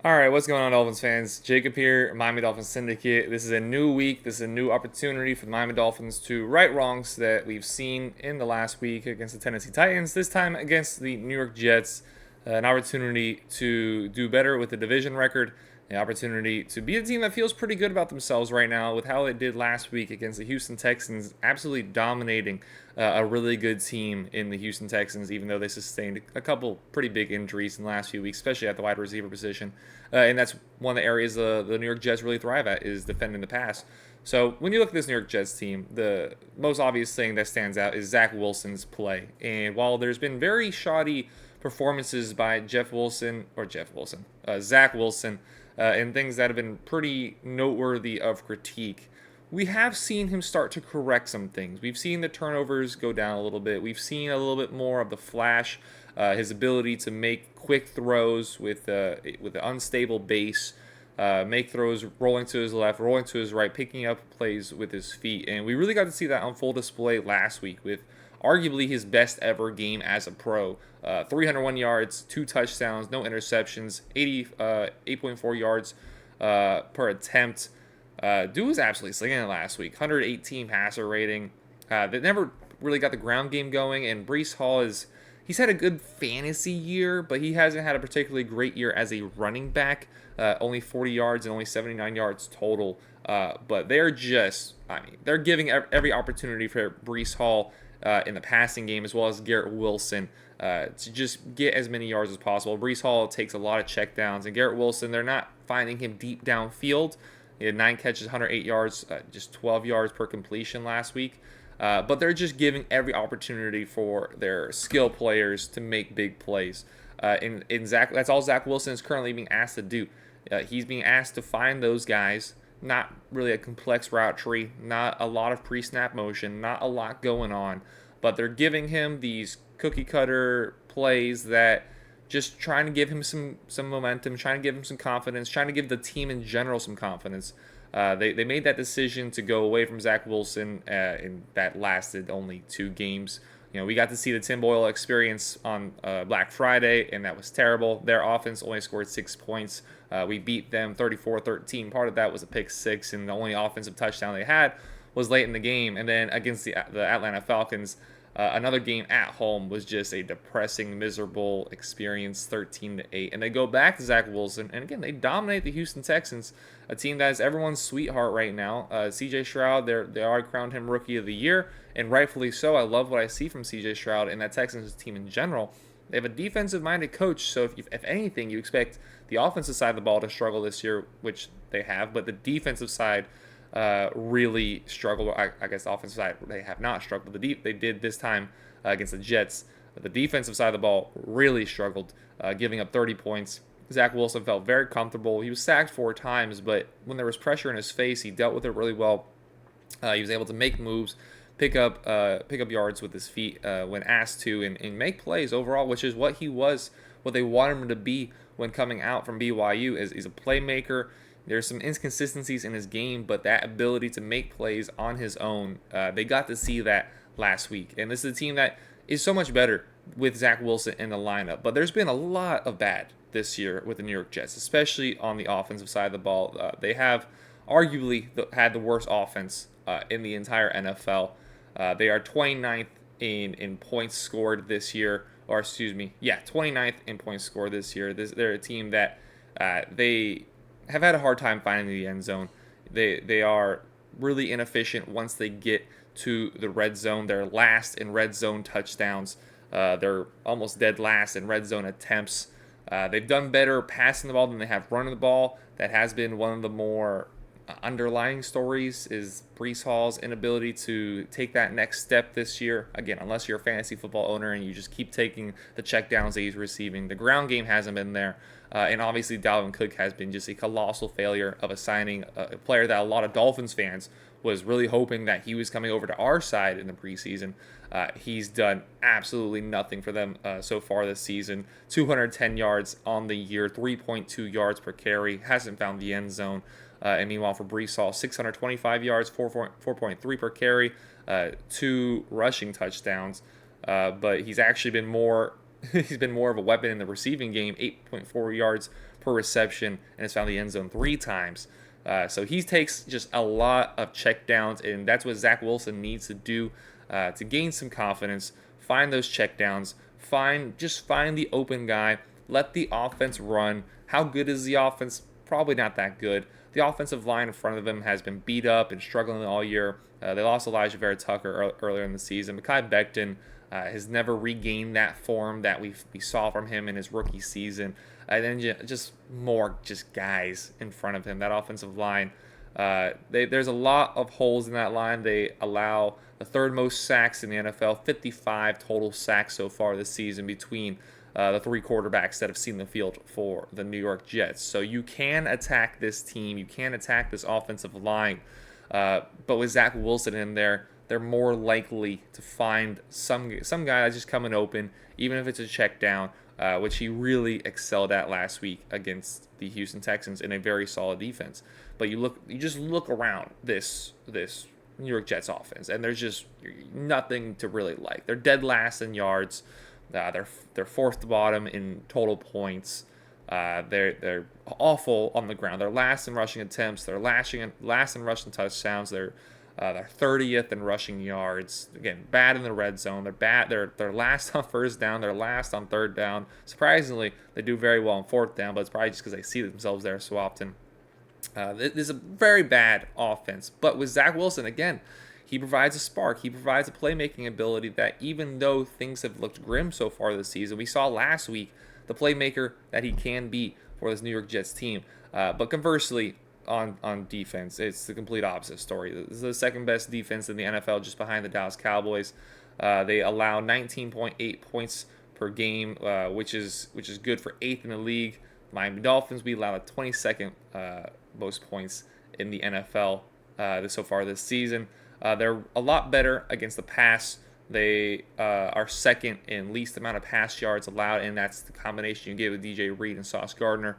All right, what's going on, Dolphins fans? Jacob here, Miami Dolphins Syndicate. This is a new week. This is a new opportunity for the Miami Dolphins to right wrongs that we've seen in the last week against the Tennessee Titans, this time against the New York Jets. An opportunity to do better with the division record, an opportunity to be a team that feels pretty good about themselves right now with how it did last week against the Houston Texans, absolutely dominating a really good team in the Houston Texans, even though they sustained a couple pretty big injuries in the last few weeks, especially at the wide receiver position. And that's one of the areas the New York Jets really thrive at is defending the pass. So when you look at this New York Jets team, the most obvious thing that stands out is Zach Wilson's play. And while there's been very shoddy performances by Zach Wilson, and things that have been pretty noteworthy of critique, we have seen him start to correct some things. We've seen the turnovers go down a little bit. We've seen a little bit more of the flash, his ability to make quick throws with an unstable base, make throws rolling to his left, rolling to his right, picking up plays with his feet. And we really got to see that on full display last week with arguably his best ever game as a pro. 301 yards, 2 touchdowns, no interceptions, 8.4 yards per attempt. Dude was absolutely slinging it last week. 118 passer rating. They never really got the ground game going, and Breece Hall he's had a good fantasy year, but he hasn't had a particularly great year as a running back. Only 40 yards and only 79 yards total. But they're they're giving every opportunity for Breece Hall in the passing game, as well as Garrett Wilson, to just get as many yards as possible. Breece Hall takes a lot of checkdowns, and Garrett Wilson, they're not finding him deep downfield. He had 9 catches, 108 yards, just 12 yards per completion last week. But they're just giving every opportunity for their skill players to make big plays. That's all Zach Wilson is currently being asked to do. He's being asked to find those guys. Not really a complex route tree, not a lot of pre-snap motion, not a lot going on, but they're giving him these cookie cutter plays that just trying to give him some momentum, trying to give him some confidence, trying to give the team in general some confidence. They made that decision to go away from Zach Wilson, and that lasted only 2 games. We got to see the Tim Boyle experience on Black Friday, and that was terrible. Their offense only scored 6 points. We beat them 34-13. Part of that was a pick 6, and the only offensive touchdown they had was late in the game. And then against the Atlanta Falcons, another game at home was just a depressing, miserable experience, 13-8. And they go back to Zach Wilson, and again, they dominate the Houston Texans, a team that is everyone's sweetheart right now. C.J. Stroud, they already crowned him Rookie of the Year, and rightfully so. I love what I see from C.J. Stroud and that Texans team in general. They have a defensive-minded coach, so if anything, you expect the offensive side of the ball to struggle this year, which they have, but the defensive side really struggled. I guess the offensive side, they have not struggled. They did this time against the Jets. The defensive side of the ball really struggled, giving up 30 points. Zach Wilson felt very comfortable. He was sacked 4 times, but when there was pressure in his face, he dealt with it really well. He was able to make moves, pick up yards with his feet when asked to, and make plays overall, which is what they wanted him to be when coming out from BYU. He's a playmaker. There's some inconsistencies in his game, but that ability to make plays on his own, they got to see that last week. And this is a team that is so much better with Zach Wilson in the lineup. But there's been a lot of bad this year with the New York Jets, especially on the offensive side of the ball. They have arguably had the worst offense in the entire NFL. They are 29th in points scored this year, 29th in points scored this year. They're a team that they have had a hard time finding the end zone. They are really inefficient once they get to the red zone. They're last in red zone touchdowns. They're almost dead last in red zone attempts. They've done better passing the ball than they have running the ball. That has been one of the more underlying stories, is Breece Hall's inability to take that next step this year. Again, unless you're a fantasy football owner and you just keep taking the checkdowns that he's receiving. The ground game hasn't been there. And obviously Dalvin Cook has been just a colossal failure of assigning a player that a lot of Dolphins fans was really hoping that he was coming over to our side in the preseason. He's done absolutely nothing for them so far this season. 210 yards on the year, 3.2 yards per carry, hasn't found the end zone. And meanwhile, for Breece Hall, 625 yards, 4.3 per carry, 2 rushing touchdowns. But he's actually been more he's been more of a weapon in the receiving game, 8.4 yards per reception and has found the end zone 3 times. So he takes just a lot of checkdowns, and that's what Zach Wilson needs to do to gain some confidence. Find those checkdowns. Find the open guy. Let the offense run. How good is the offense? Probably not that good. The offensive line in front of them has been beat up and struggling all year. They lost Elijah Vera Tucker earlier in the season. Mekhi Becton has never regained that form that we saw from him in his rookie season. And then just more guys in front of him. That offensive line, there's a lot of holes in that line. They allow the third most sacks in the NFL, 55 total sacks so far this season between the 3 quarterbacks that have seen the field for the New York Jets. So you can attack this team. You can attack this offensive line. But with Zach Wilson in there, they're more likely to find some guy that's just coming open, even if it's a check down, which he really excelled at last week against the Houston Texans in a very solid defense. But you just look around this New York Jets offense, and there's just nothing to really like. They're dead last in yards. They're 4th to bottom in total points. They're awful on the ground. They're last in rushing attempts. They're last in rushing touchdowns. They're 30th in rushing yards. Again, bad in the red zone. They're bad. They're last on first down. They're last on third down. Surprisingly, they do very well on fourth down, but it's probably just because they see themselves there so often. This is a very bad offense. But with Zach Wilson, again, he provides a spark. He provides a playmaking ability that even though things have looked grim so far this season, we saw last week the playmaker that he can be for this New York Jets team. But conversely, on defense, it's the complete opposite story. This is the second best defense in the NFL, just behind the Dallas Cowboys. They allow 19.8 points per game, which is good for 8th in the league. Miami Dolphins, we allow the 22nd most points in the NFL so far this season. They're a lot better against the pass. They are second in least amount of pass yards allowed, and that's the combination you get with DJ Reed and Sauce Gardner,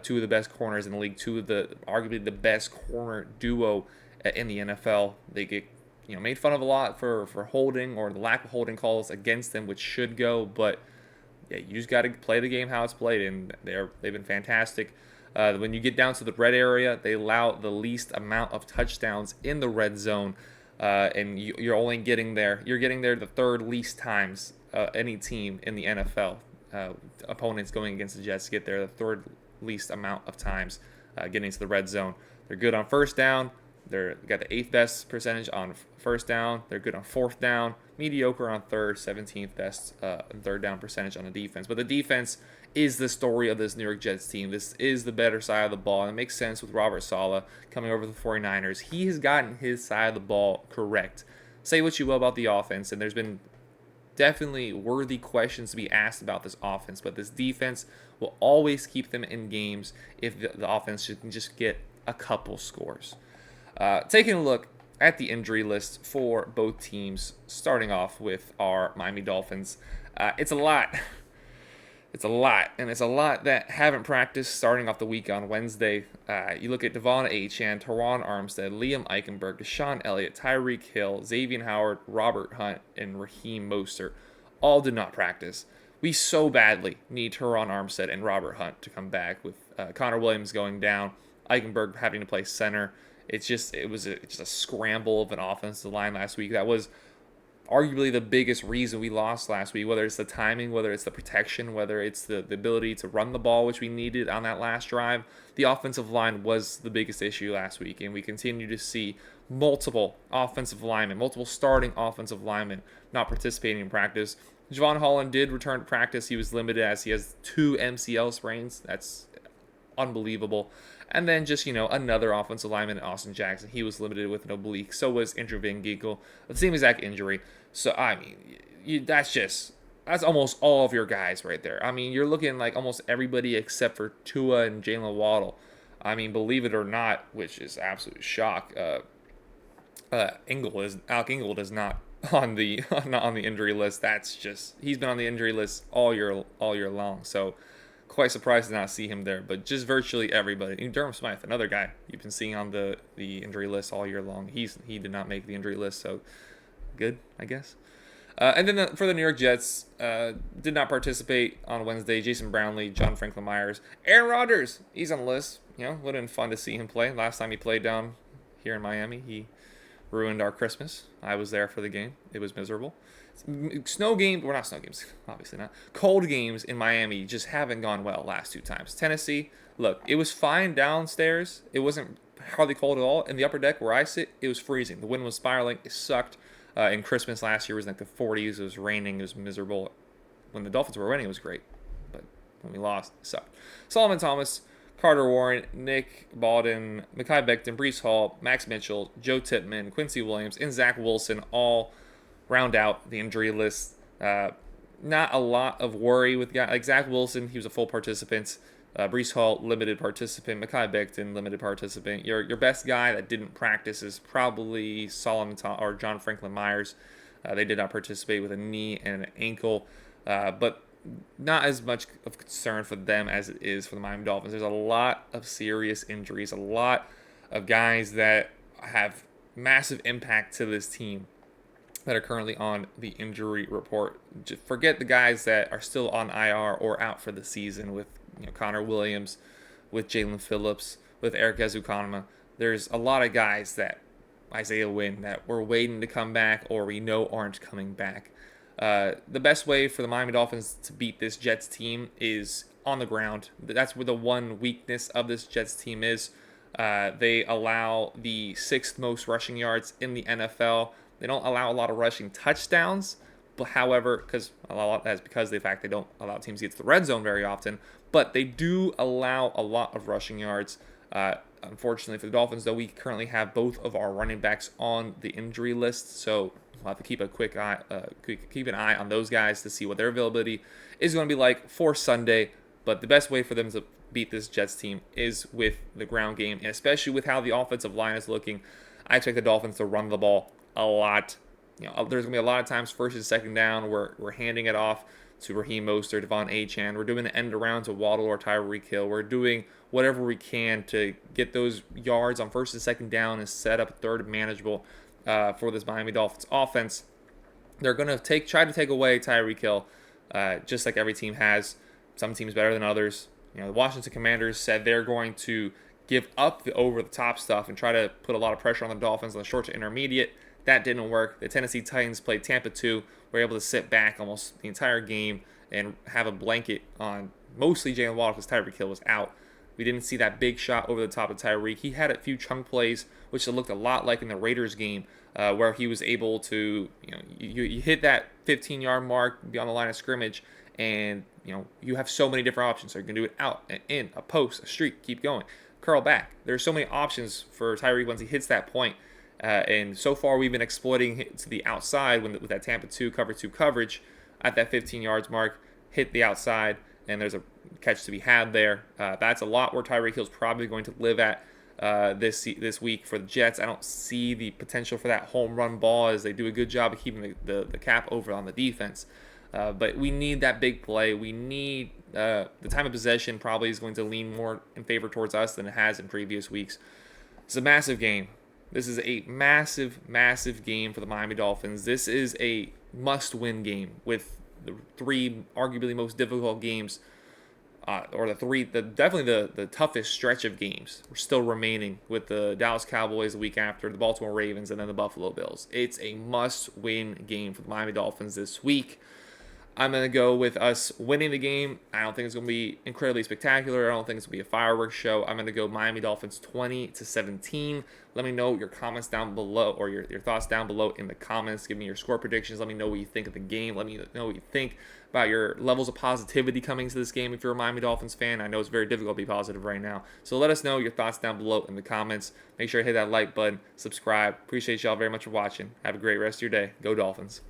2 of the best corners in the league, arguably the best corner duo in the NFL. They get made fun of a lot for holding or the lack of holding calls against them, which should go, but yeah, you just got to play the game how it's played, and they've been fantastic. When you get down to the red area, they allow the least amount of touchdowns in the red zone. And you're only getting there. You're getting there the 3rd least times any team in the NFL. Opponents going against the Jets get there the 3rd least amount of times getting to the red zone. They're good on first down. They got the 8th best percentage on first down. They're good on 4th down. Mediocre on 3rd, 17th best on 3rd down percentage on the defense. But the defense is the story of this New York Jets team. This is the better side of the ball, and it makes sense with Robert Saleh coming over to the 49ers. He has gotten his side of the ball correct. Say what you will about the offense, and there's been definitely worthy questions to be asked about this offense, but this defense will always keep them in games if the offense can just get a couple scores. Taking a look at the injury list for both teams, starting off with our Miami Dolphins. It's a lot. It's a lot, and it's a lot that haven't practiced starting off the week on Wednesday. You look at Devon Achane, Teron Armstead, Liam Eichenberg, Deshaun Elliott, Tyreek Hill, Xavier Howard, Robert Hunt, and Raheem Mostert. All did not practice. We so badly need Teron Armstead and Robert Hunt to come back with Connor Williams going down, Eichenberg having to play center. It was just a scramble of an offensive line last week. That was arguably the biggest reason we lost last week, whether it's the timing, whether it's the protection, whether it's the ability to run the ball, which we needed on that last drive. The offensive line was the biggest issue last week, and we continue to see multiple starting offensive linemen not participating in practice. Javon Holland did return to practice. He was limited as he has 2 MCL sprains. That's unbelievable. And then just, another offensive lineman, Austin Jackson. He was limited with an oblique. So was Andrew Van Ginkel. The same exact injury. So, that's almost all of your guys right there. You're looking like almost everybody except for Tua and Jalen Waddle. Believe it or not, which is absolute shock, Alec Ingold is not on the injury list. He's been on the injury list all year long. So, quite surprised to not see him there, but just virtually everybody. Durham Smythe, another guy you've been seeing on the injury list all year long. He did not make the injury list, so good, I guess. And then for the New York Jets, did not participate on Wednesday. Jason Brownlee, John Franklin Myers, Aaron Rodgers. He's on the list. Would have been fun to see him play. Last time he played down here in Miami, he ruined our Christmas. I was there for the game. It was miserable. Snow games, well, not snow games, obviously not. Cold games in Miami just haven't gone well last 2 times. Tennessee, look, it was fine downstairs. It wasn't hardly cold at all. In the upper deck where I sit, it was freezing. The wind was spiraling. It sucked. In Christmas last year, it was like the 40s. It was raining. It was miserable. When the Dolphins were winning, it was great. But when we lost, it sucked. Solomon Thomas, Carter Warren, Nick Baldwin, Mekhi Becton, Breece Hall, Max Mitchell, Joe Tippmann, Quincy Williams, and Zach Wilson all round out the injury list. Not a lot of worry with guys like Zach Wilson. He was a full participant. Breece Hall, limited participant. Mekhi Becton, limited participant. Your best guy that didn't practice is probably Solomon or John Franklin Myers. They did not participate with a knee and an ankle, but not as much of concern for them as it is for the Miami Dolphins. There's a lot of serious injuries, a lot of guys that have massive impact to this team that are currently on the injury report. Just forget the guys that are still on IR or out for the season with Connor Williams, with Jalen Phillips, with Eric Ezukanma. There's a lot of guys that Isaiah Wynn that we're waiting to come back or we know aren't coming back. The best way for the Miami Dolphins to beat this Jets team is on the ground. That's where the one weakness of this Jets team is. They allow the 6th most rushing yards in the NFL. They don't allow a lot of rushing touchdowns, but however, because a lot that's because of the fact they don't allow teams to get to the red zone very often, but they do allow a lot of rushing yards. Unfortunately for the Dolphins, though, we currently have both of our running backs on the injury list, so we'll have to keep keep an eye on those guys to see what their availability is going to be like for Sunday. But the best way for them to beat this Jets team is with the ground game, and especially with how the offensive line is looking. I expect the Dolphins to run the ball a lot. There's going to be a lot of times first and second down where we're handing it off to Raheem Mostert, Devon Achane. We're doing an end around to Waddle or Tyreek Hill. We're doing whatever we can to get those yards on first and second down and set up third manageable for this Miami Dolphins offense. They're going to try to take away Tyreek Hill, just like every team has. Some teams better than others. The Washington Commanders said they're going to give up the over-the-top stuff and try to put a lot of pressure on the Dolphins on the short to intermediate. That didn't work. The Tennessee Titans played Tampa 2. Were able to sit back almost the entire game and have a blanket on mostly Jalen Waddle because Tyreek Hill was out. We didn't see that big shot over the top of Tyreek. He had a few chunk plays, which it looked a lot like in the Raiders game, where he was able to, you hit that 15-yard mark beyond the line of scrimmage, and you have so many different options. So you can do it out, in, a post, a streak, keep going, curl back. There's so many options for Tyreek once he hits that point. And so far, we've been exploiting it to the outside with that Tampa 2 cover 2 coverage at that 15 yards mark, hit the outside, and there's a catch to be had there. That's a lot where Tyreek Hill's probably going to live at this week for the Jets. I don't see the potential for that home run ball as they do a good job of keeping the cap over on the defense. But we need that big play. We need the time of possession probably is going to lean more in favor towards us than it has in previous weeks. It's a massive game. This is a massive, massive game for the Miami Dolphins. This is a must-win game with the 3 arguably most difficult games, or definitely the toughest stretch of games. We're still remaining with the Dallas Cowboys the week after, the Baltimore Ravens, and then the Buffalo Bills. It's a must-win game for the Miami Dolphins this week. I'm going to go with us winning the game. I don't think it's going to be incredibly spectacular. I don't think it's going to be a fireworks show. I'm going to go Miami Dolphins 20-17. Let me know your comments down below, or your thoughts down below in the comments. Give me your score predictions. Let me know what you think of the game. Let me know what you think about your levels of positivity coming to this game if you're a Miami Dolphins fan. I know it's very difficult to be positive right now. So let us know your thoughts down below in the comments. Make sure to hit that like button, subscribe. Appreciate y'all very much for watching. Have a great rest of your day. Go Dolphins.